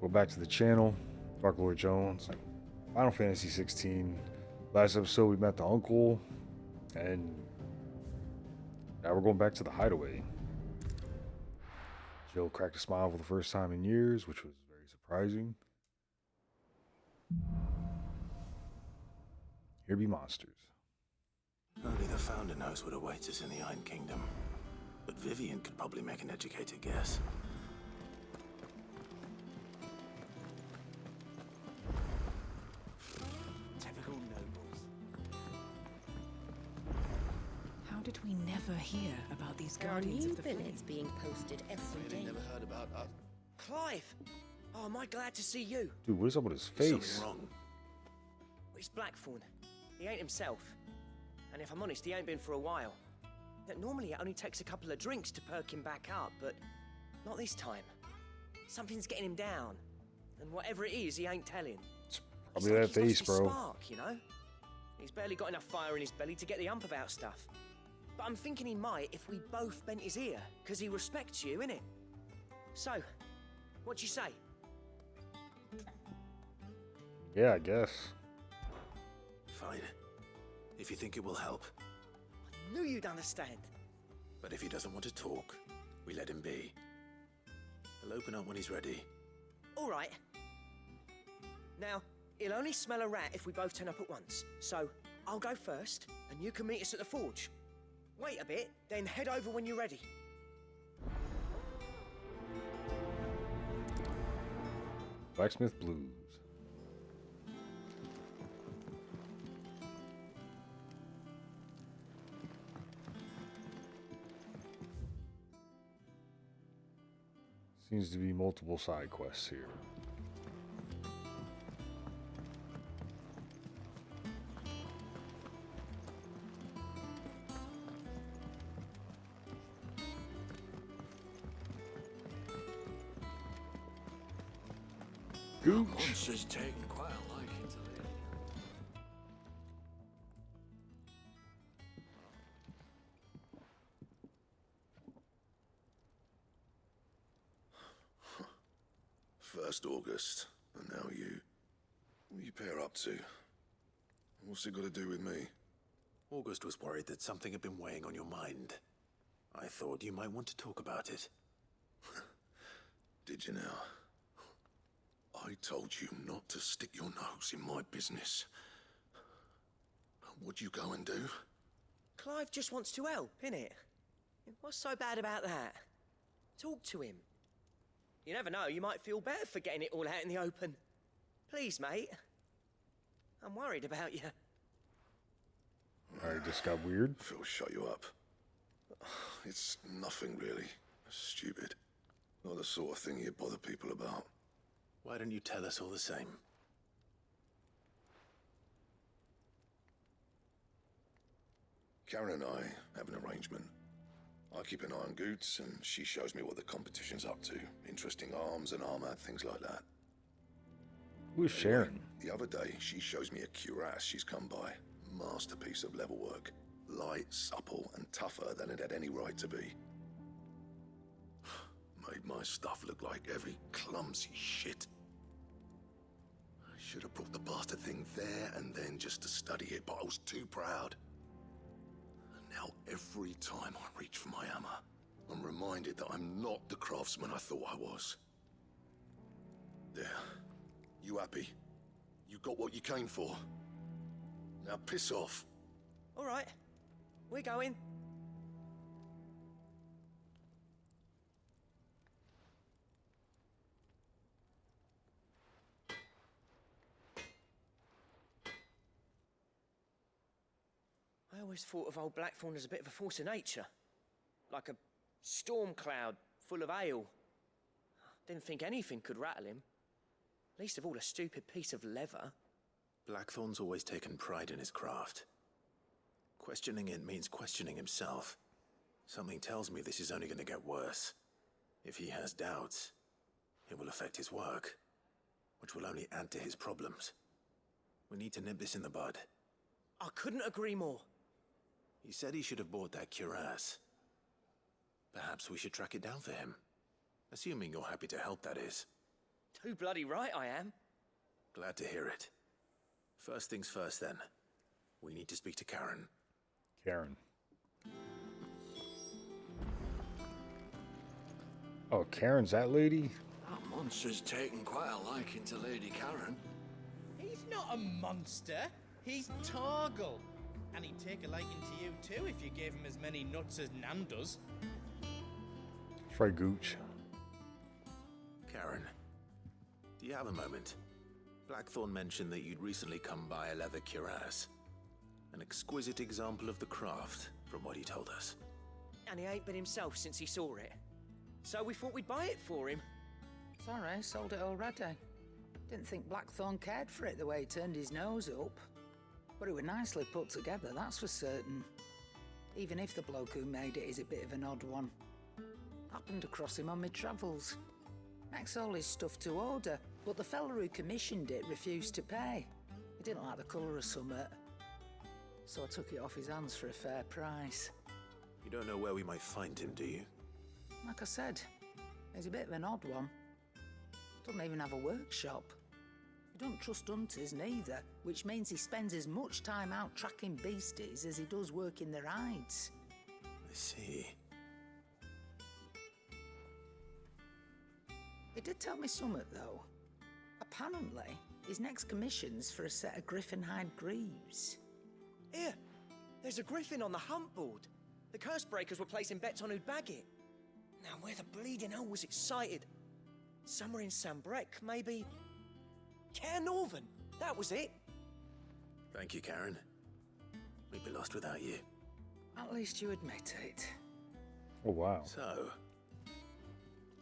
Go back to the channel. Dark Lord Jones. Final Fantasy XVI. Last episode we met the uncle, and now we're going back to the hideaway. Jill cracked a smile for the first time in years, which was very surprising. Here be monsters. Only the Founder knows what awaits us in the Iron Kingdom. But Vivian could probably make an educated guess. Typical nobles. How did we never hear about these There are guardians new of the flame? billets being posted every day. Never heard about us. Clive! Oh, am I glad to see you? Dude, what is up with his Something face? wrong. It's Blackthorn. He ain't himself. And if I'm honest, he ain't been for a while. Normally it only takes a couple of drinks to perk him back up, but not this time. Something's getting him down. And whatever it is, he ain't telling. Probably It's that like he's face, lost his bro. Spark, you know? He's barely got enough fire in his belly to get the ump about stuff. But I'm thinking he might if we both bent his ear, because he respects you, innit? So, what you say? Yeah, I guess. Fine. If you think it will help. Knew you'd understand. But if he doesn't want to talk, we let him be. He'll open up when he's ready. All right. Now, he'll only smell a rat if we both turn up at once. So, I'll go first, and you can meet us at the forge. Wait a bit, then head over when you're ready. Blacksmith Blues. Seems to be multiple side quests here. Gooch. Monster's taken quite a liking to it. First August, and now you. What are you pair up to? What's it got to do with me? August was worried that something had been weighing on your mind. I thought you might want to talk about it. Did you now? I told you not to stick your nose in my business. What'd you go and do? Clive just wants to help, innit? What's so bad about that? Talk to him. You never know, you might feel better for getting it all out in the open. Please, mate. I'm worried about you. Alright, just got weird. Phil, shut you up. It's nothing really. Stupid. Not the sort of thing you bother people about. Why don't you tell us all the same? Karen and I have an arrangement. I keep an eye on Goots, and she shows me what the competition's up to. Interesting arms and armor, things like that. Who's Sharon? The other day, she shows me a cuirass she's come by. Masterpiece of level work. Light, supple, and tougher than it had any right to be. Made my stuff look like every clumsy shit. I should have brought the bastard thing there and then just to study it, but I was too proud. And now every time I reach for my hammer, I'm reminded that I'm not the craftsman I thought I was. There. You happy? You got what you came for. Now piss off. All right, we're going. I always thought of old Blackthorn as a bit of a force of nature. Like a storm cloud full of hail. Didn't think anything could rattle him. Least of all a stupid piece of leather. Blackthorn's always taken pride in his craft. Questioning it means questioning himself. Something tells me this is only going to get worse. If he has doubts, it will affect his work, which will only add to his problems. We need to nip this in the bud. I couldn't agree more. He said he should have bought that cuirass. Perhaps we should track it down for him. Assuming you're happy to help, that is. Too bloody right I am. Glad to hear it. First things first, then. We need to speak to Karen. Karen. Oh, Karen's that lady? That monster's taken quite a liking to Lady Karen. He's not a monster. He's Torgal. And he'd take a liking to you too if you gave him as many nuts as Nan does. Fry Gooch. Karen, do you have a moment? Blackthorn mentioned that you'd recently come by a leather cuirass. An exquisite example of the craft, from what he told us. And he ain't been himself since he saw it. So we thought we'd buy it for him. Sorry, sold it already. Didn't think Blackthorn cared for it the way he turned his nose up. But it was nicely put together, that's for certain. Even if the bloke who made it is a bit of an odd one. Happened across him on my travels. Makes all his stuff to order, but the fella who commissioned it refused to pay. He didn't like the colour of summit. So I took it off his hands for a fair price. You don't know where we might find him, do you? Like I said, he's a bit of an odd one. Doesn't even have a workshop. He don't trust hunters neither, which means he spends as much time out tracking beasties as he does working their hides. I see. He did tell me something, though. Apparently, his next commission's for a set of griffin hide greaves. Here, there's a griffin on the hunt board. The curse breakers were placing bets on who'd bag it. Now, where the bleeding hell was it sighted? Somewhere in Sambrec, maybe... Care Northern, that was it. Thank you, Karen. We'd be lost without you. At least you admit it. Oh, wow. So,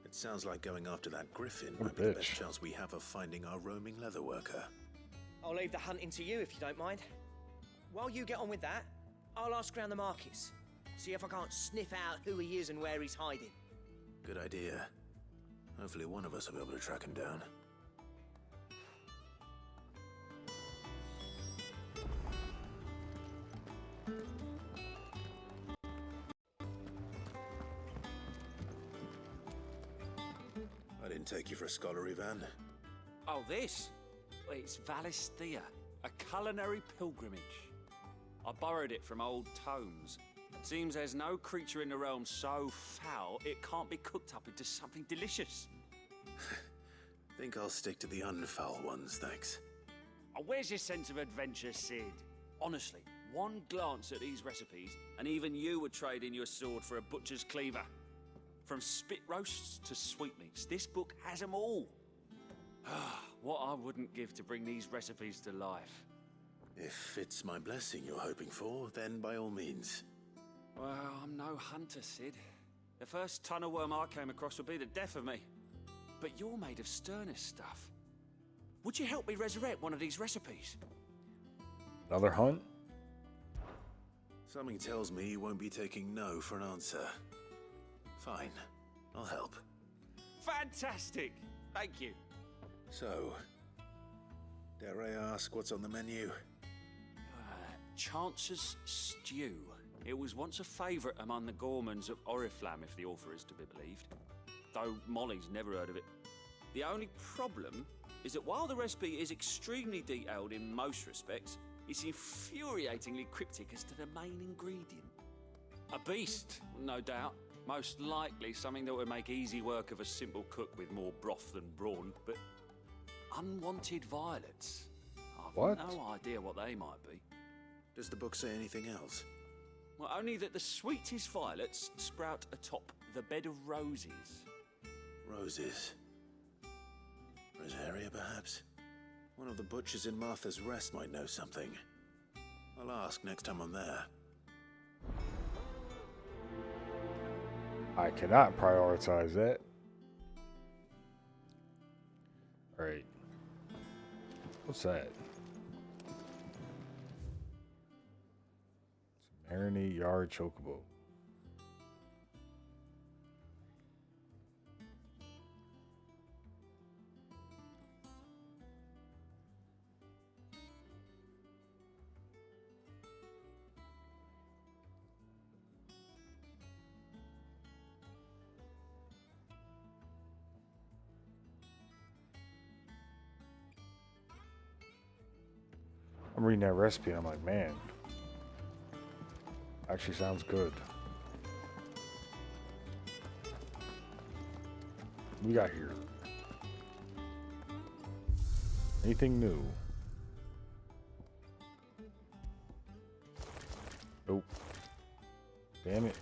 it sounds like going after that griffin What a might be the best bitch. chance we have of finding our roaming leatherworker. I'll leave the hunting to you if you don't mind. While you get on with that, I'll ask around the markets. See if I can't sniff out who he is and where he's hiding. Good idea. Hopefully one of us will be able to track him down. I didn't take you for a scholarly van. Oh, this? It's Valisthea, a culinary pilgrimage. I borrowed it from old tomes. Seems there's no creature in the realm so foul it can't be cooked up into something delicious. Think I'll stick to the unfoul ones, thanks. Oh, where's your sense of adventure, Sid? Honestly, one glance at these recipes, and even you would trade in your sword for a butcher's cleaver. From spit roasts to sweetmeats, this book has them all. What I wouldn't give to bring these recipes to life. If it's my blessing you're hoping for, then by all means. Well, I'm no hunter, Sid. The first tunnel worm I came across would be the death of me. But you're made of sterner stuff. Would you help me resurrect one of these recipes? Another hunt? Something tells me you won't be taking no for an answer. Fine, I'll help. Fantastic! Thank you. So, dare I ask what's on the menu? Chance's Stew. It was once a favourite among the gourmands of Oriflamme, if the author is to be believed. Though Molly's never heard of it. The only problem is that while the recipe is extremely detailed in most respects, it's infuriatingly cryptic as to the main ingredient. A beast, no doubt. Most likely something that would make easy work of a simple cook with more broth than brawn, but unwanted violets. I've What? no idea what they might be. Does the book say anything else? Well, only that the sweetest violets sprout atop the bed of roses. Roses. Rosaria, perhaps? One of the butchers in Martha's Rest might know something. I'll ask next time I'm there. I cannot prioritize that. Alright. What's that? Marinate Yard Chocobo. I'm reading that recipe and I'm like, man, actually sounds good. What we got here? Anything new? Nope. Damn it.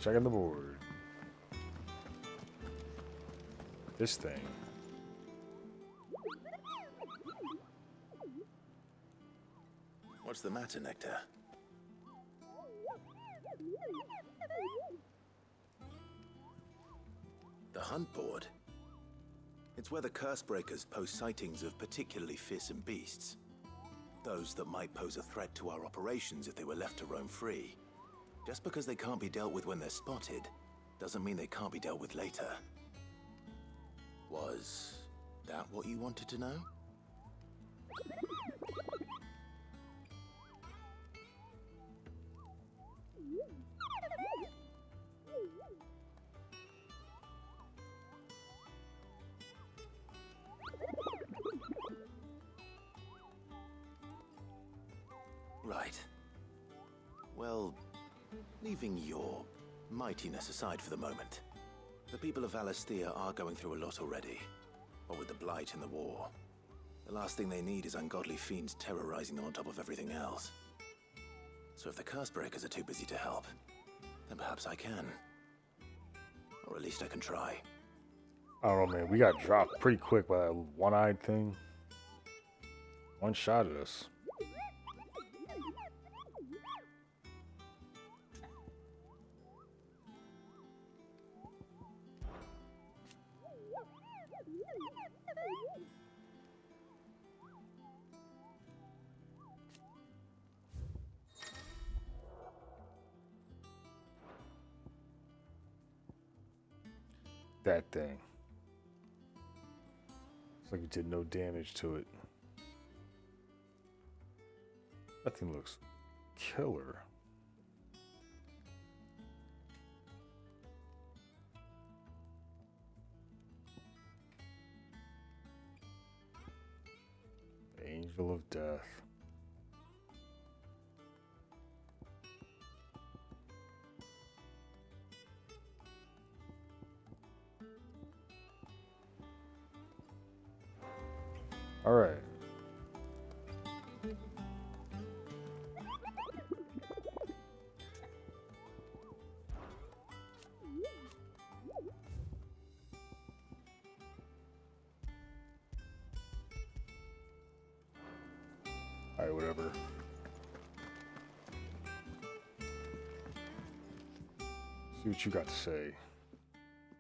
Checking the board. This thing. What's the matter, Nectar? The hunt board? It's where the curse breakers post sightings of particularly fearsome beasts. Those that might pose a threat to our operations if they were left to roam free. Just because they can't be dealt with when they're spotted, doesn't mean they can't be dealt with later. Was that what you wanted to know? Right. Well, leaving your mightiness aside for the moment, the people of Valisthea are going through a lot already. What with the Blight and the war, the last thing they need is ungodly fiends terrorizing them on top of everything else. So if the curse breakers are too busy to help, then perhaps I can. Or at least I can try. I don't know, man. We got dropped pretty quick by that one-eyed thing. One shot at us. That thing. It's like you did no damage to it. That thing looks killer. Angel of Death. All right. All right, whatever. See what you got to say.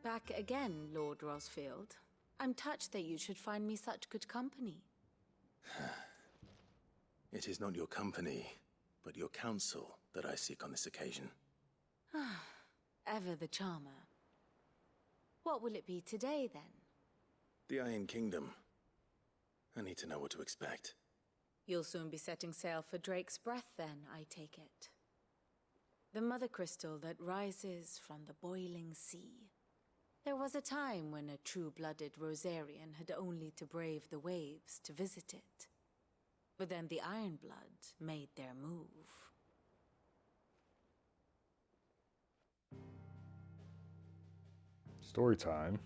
Back again, Lord Rosfield. I'm touched that you should find me such good company. It is not your company, but your counsel that I seek on this occasion. Ever the charmer. What will it be today, then? The Iron Kingdom. I need to know what to expect. You'll soon be setting sail for Drake's Breath, then, I take it. The mother crystal that rises from the boiling sea. There was a time when a true-blooded Rosarian had only to brave the waves to visit it. But then the Ironblood made their move. Story time.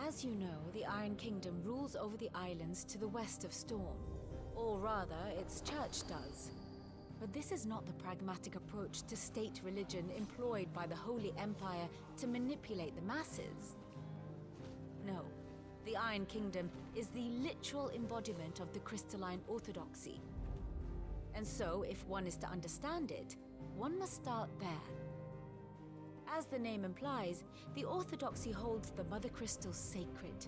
As you know, the Iron Kingdom rules over the islands to the west of Storm. Or rather, its church does. But this is not the pragmatic approach to state religion employed by the Holy Empire to manipulate the masses. No, the Iron Kingdom is the literal embodiment of the crystalline orthodoxy. And so, if one is to understand it, one must start there. As the name implies, the orthodoxy holds the Mother Crystals sacred.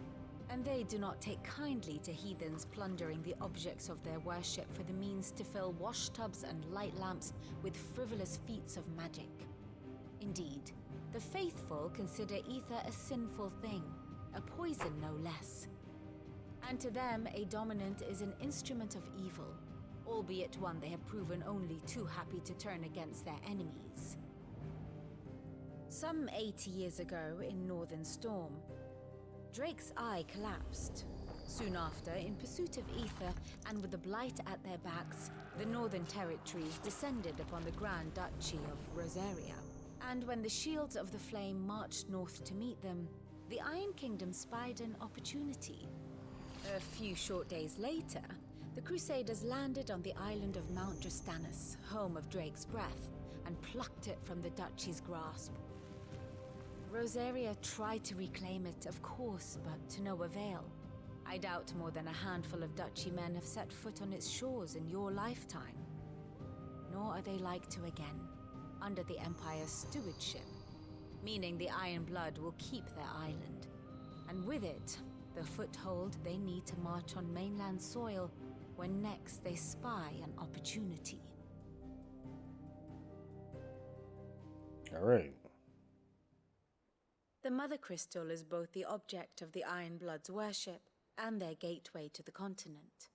And they do not take kindly to heathens plundering the objects of their worship for the means to fill washtubs and light lamps with frivolous feats of magic. Indeed, the faithful consider ether a sinful thing, a poison no less. And to them, a dominant is an instrument of evil, albeit one they have proven only too happy to turn against their enemies. Some 80 years ago in Northern Storm, Drake's eye collapsed. Soon after, in pursuit of ether and with the Blight at their backs, the Northern Territories descended upon the Grand Duchy of Rosaria. And when the Shields of the Flame marched north to meet them, the Iron Kingdom spied an opportunity. A few short days later, the Crusaders landed on the island of Mount Drastanus, home of Drake's breath, and plucked it from the Duchy's grasp. Rosaria tried to reclaim it, of course, but to no avail. I doubt more than a handful of Duchy men have set foot on its shores in your lifetime. Nor are they like to again, under the Empire's stewardship, meaning the Iron Blood will keep their island. And with it, the foothold they need to march on mainland soil when next they spy an opportunity. All right. The Mother Crystal is both the object of the Iron Blood's worship and their gateway to the continent,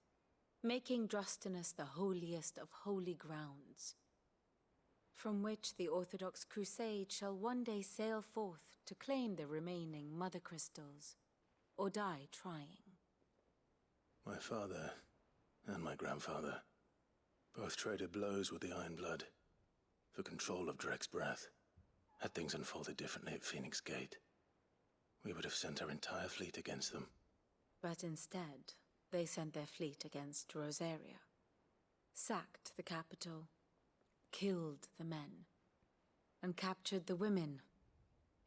making Drastanus the holiest of holy grounds, from which the Orthodox Crusade shall one day sail forth to claim the remaining Mother Crystals, or die trying. My father and my grandfather both traded blows with the Iron Blood for control of Drake's breath. Had things unfolded differently at Phoenix Gate, we would have sent our entire fleet against them. But instead, they sent their fleet against Rosaria, sacked the capital, killed the men, and captured the women,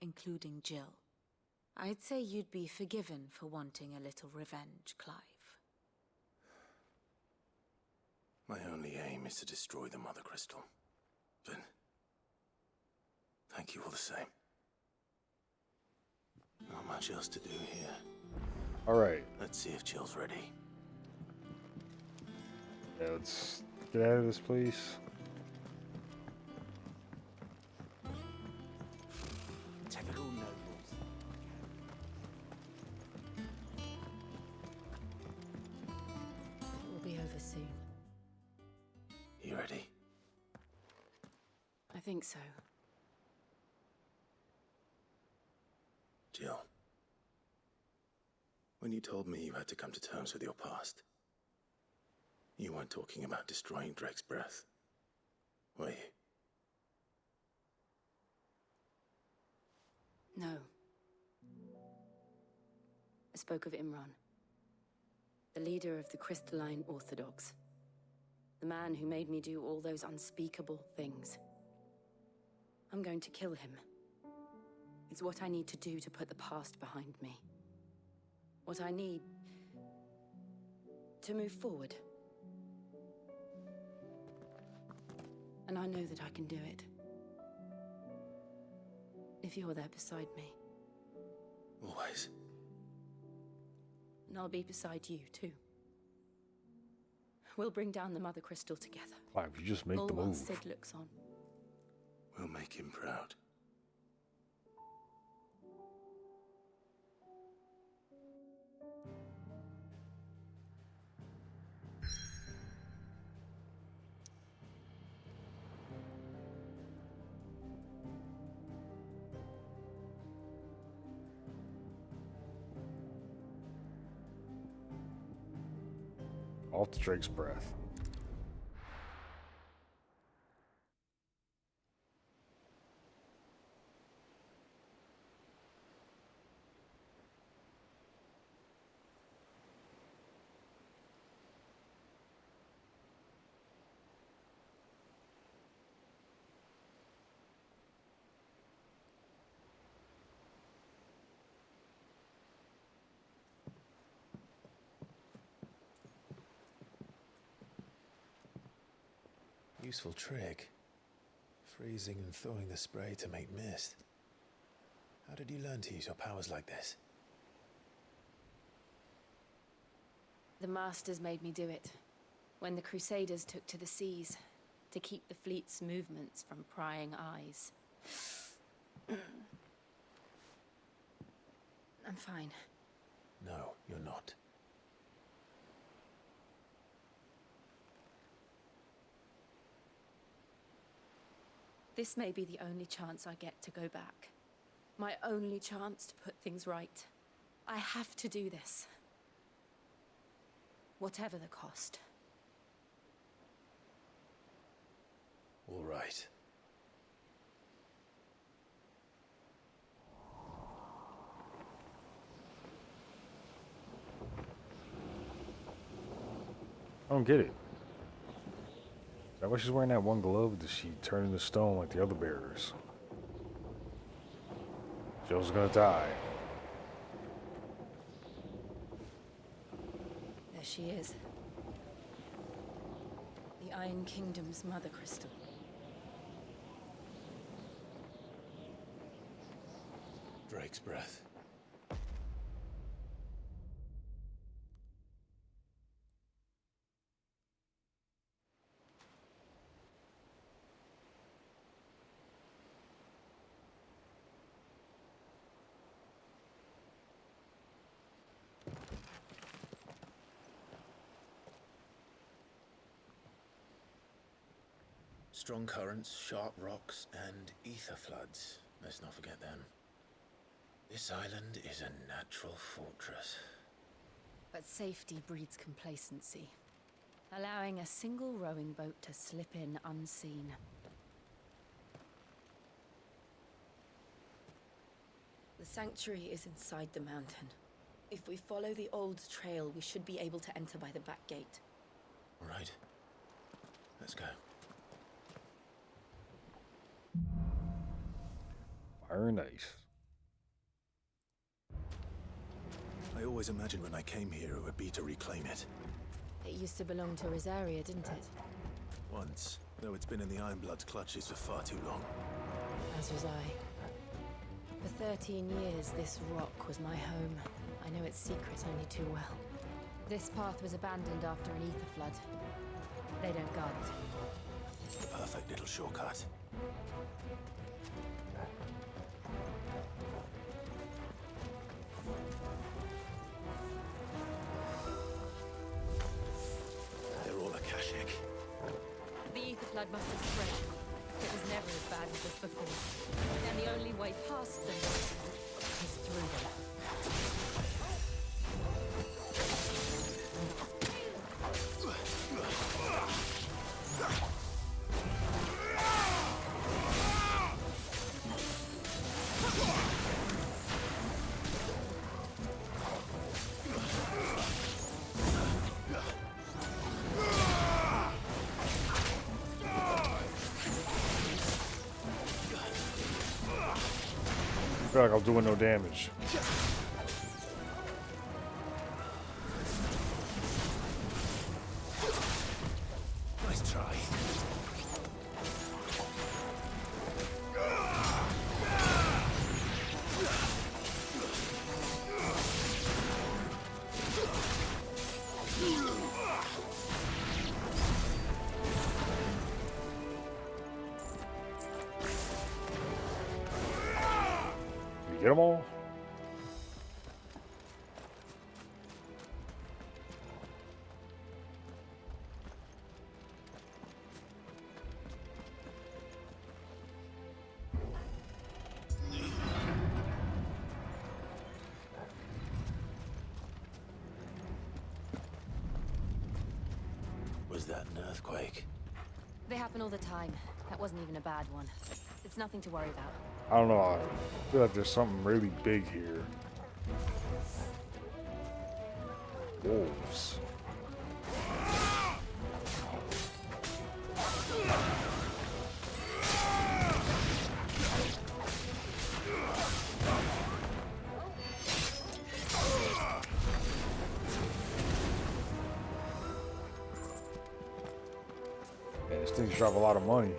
including Jill. I'd say you'd be forgiven for wanting a little revenge, Clive. My only aim is to destroy the Mother Crystal. But thank you all the same. Not much else to do here. All right. Let's see if Jill's ready. Yeah, let's get out of this place. Typical nobles. It will be over soon. You ready? I think so. Jill. When you told me you had to come to terms with your past, you weren't talking about destroying Drake's breath, were you? No. I spoke of Imran, the leader of the Crystalline Orthodox. The man who made me do all those unspeakable things. I'm going to kill him. It's what I need to do to put the past behind me. What I need to move forward. And I know that I can do it. If you're there beside me. Always. And I'll be beside you, too. We'll bring down the Mother Crystal together. Clive, you just make all the while move. Sid looks on. We'll make him proud. Off to Drake's breath. Useful trick. Freezing and thawing the spray to make mist. How did you learn to use your powers like this? The Masters made me do it. When the Crusaders took to the seas, to keep the fleet's movements from prying eyes. I'm fine. No, you're not. This may be the only chance I get to go back. My only chance to put things right. I have to do this. Whatever the cost. All right. I don't get it. Is that why she's wearing that one glove? Does she turn into stone like the other bearers? Joe's gonna die. There she is. The Iron Kingdom's mother crystal. Drake's breath. Strong currents, sharp rocks, and ether floods. Let's not forget them. This island is a natural fortress. But safety breeds complacency, allowing a single rowing boat to slip in unseen. The sanctuary is inside the mountain. If we follow the old trail, we should be able to enter by the back gate. All right. Let's go. Very nice. I always imagined when I came here it would be to reclaim it. It used to belong to Rosaria, didn't it? Once, though it's been in the Ironblood's clutches for far too long. As was I. For 13 years, this rock was my home. I know its secret only too well. This path was abandoned after an ether flood. They don't guard it. The perfect little shortcut. They're all Akashic. The ether flood must have spread. It was never as bad as this before. And the only way past them is through them. I feel like I'm doing no damage. Nice try. Get them all? Was that an earthquake? They happen all the time. That wasn't even a bad one. It's nothing to worry about. I don't know. I feel like there's something really big here. Wolves. Man, these things drop a lot of money.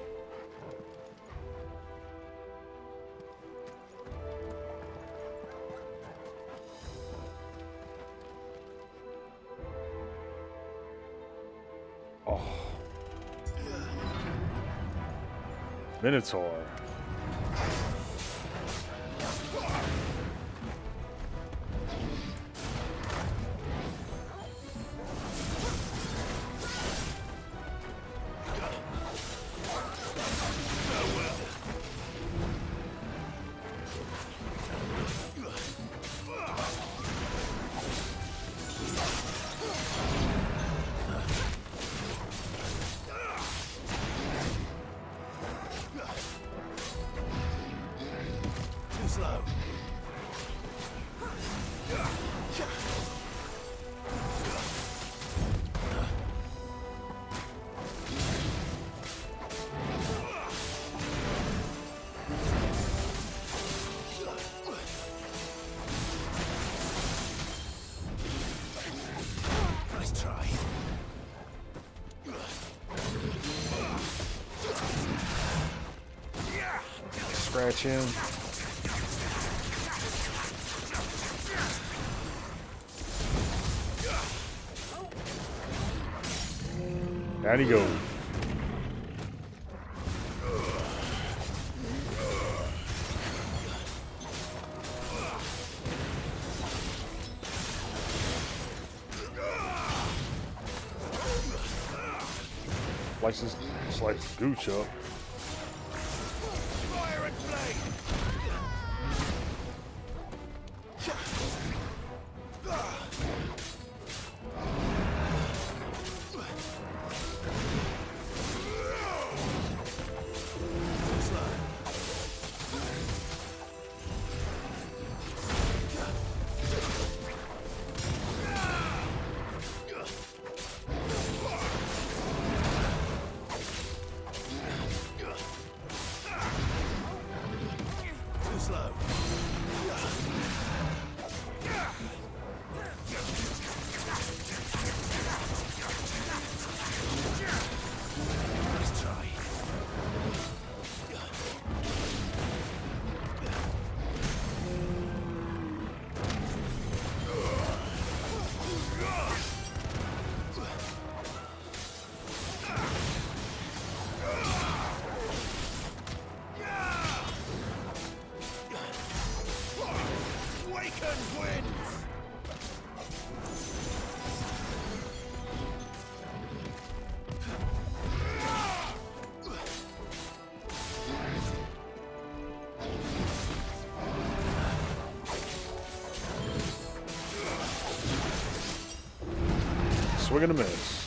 Minotaur. scratch him. Down he goes. Slice his gooch up. Fire and flame! Swing and a miss.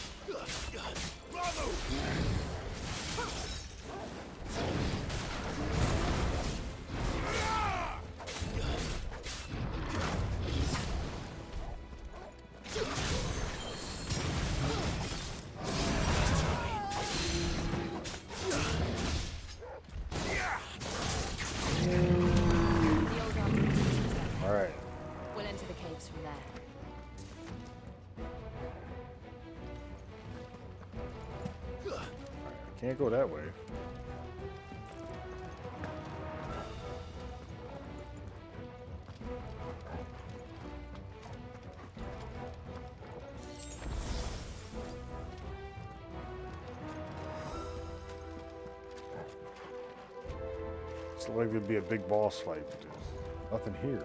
All right. We'll enter the caves from there. Can't go that way. It's like there'd be a big boss fight, but there's nothing here.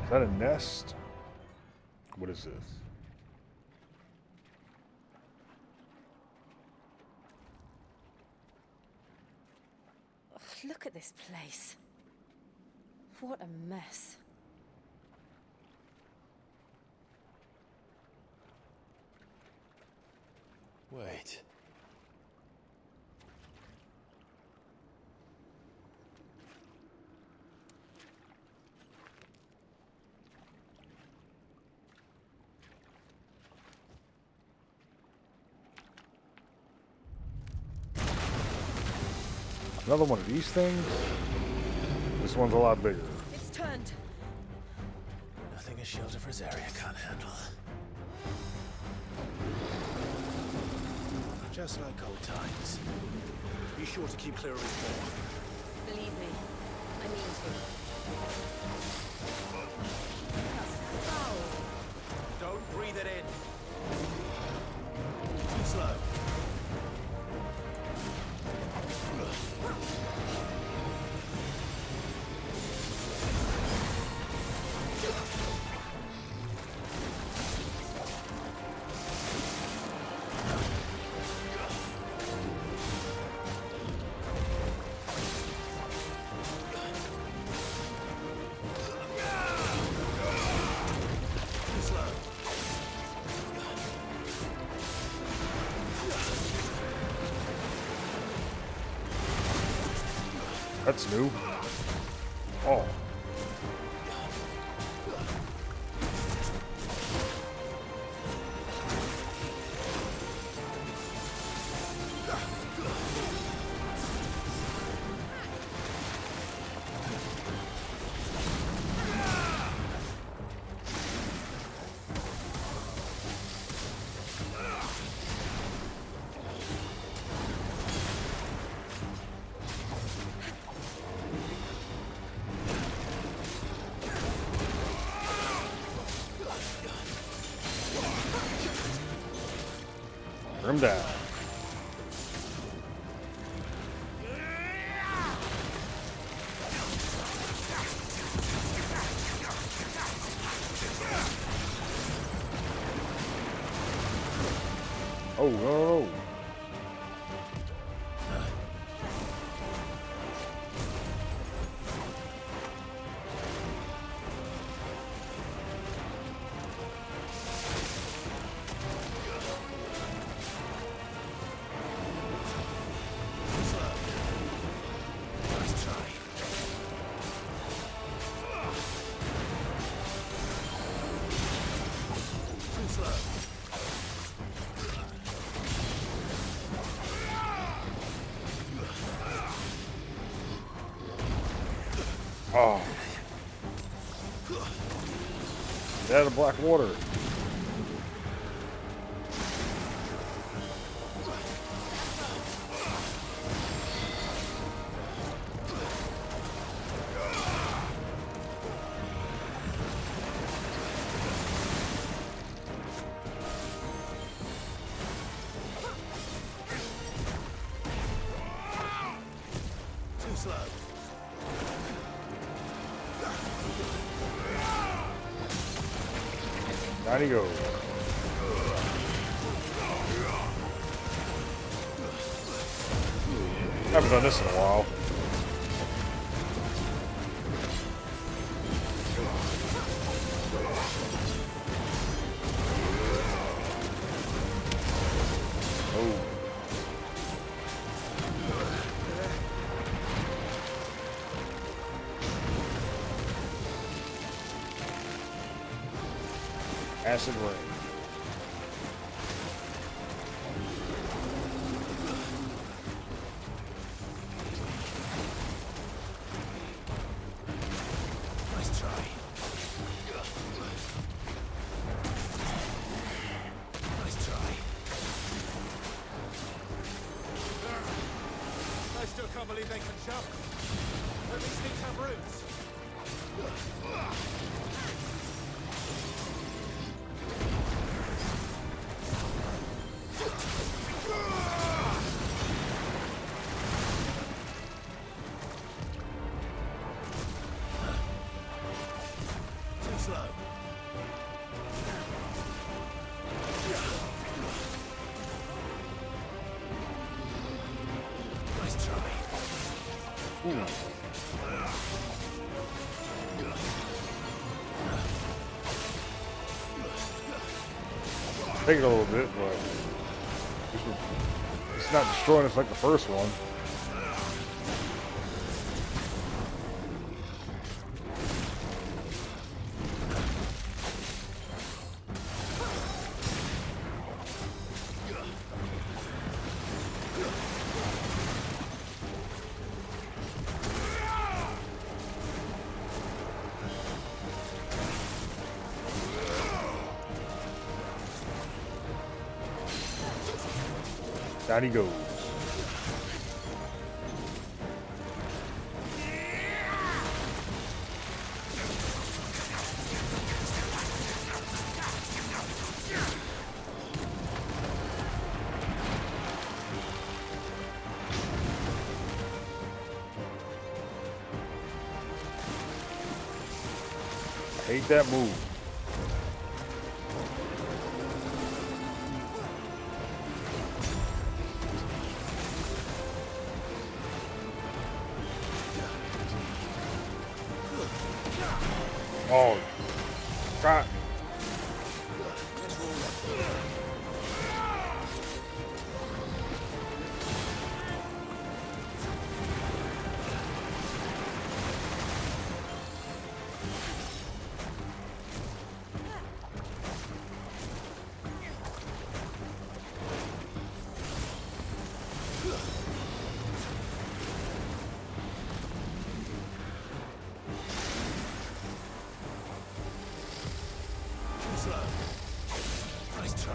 Is that a nest? What is this? Ugh, look at this place. What a mess. Wait. Another one of these things? This one's a lot bigger. It's turned. Nothing a shield of Rosaria can't handle. Just like old times. Be sure to keep clear of his ball. Believe me, I mean to. That's foul. Don't breathe it in. Too slow. That's new. Oh. him down. Oh no. Oh. Get out of black water. Too slow. Down he goes. Haven't done this in a while. Oh. Acid rain. Nice try. Nice try. I still can't believe they can jump. At least these have roots. Too slow. Nice try. Ooh. Take it a little bit, but it's not destroying us like the first one. Down he goes. I hate that move. Oh, God. Slow. Nice try.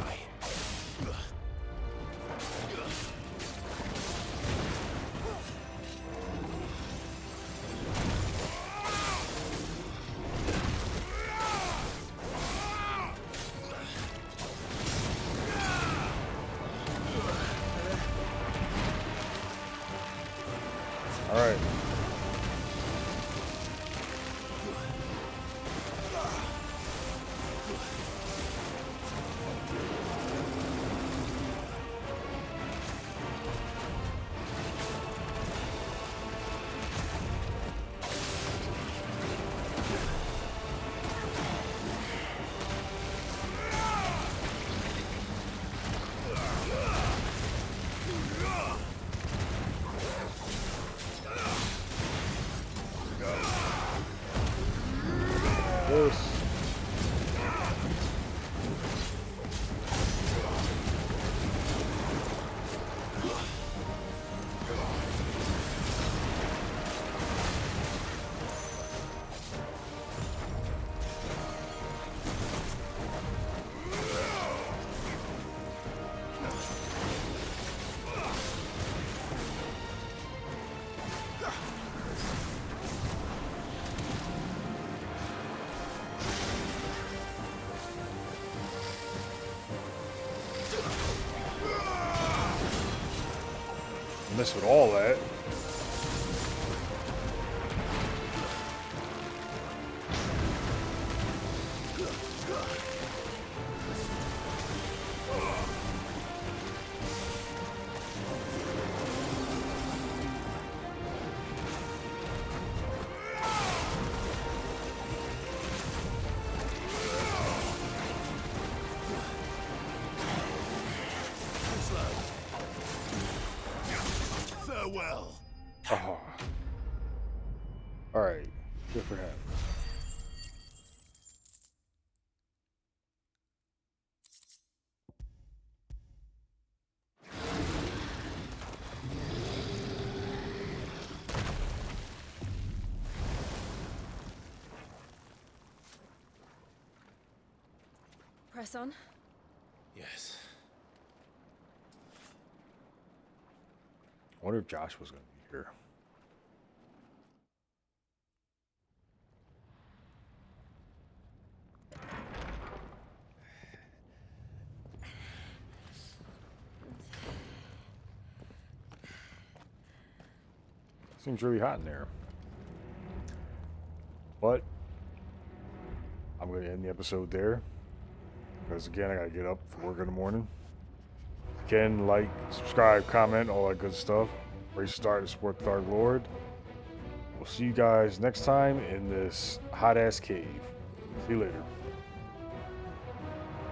this. Mess with all that. Farewell. Oh. All right. Good for him. Press on. Yes. I wonder if Josh was going to be here. Seems really hot in there. But I'm going to end the episode there. Because again, I got to get up for work in the morning. Again, like, subscribe, comment, all that good stuff. Race start to support the Dark Lord. We'll see you guys next time in this hot ass cave. See you later.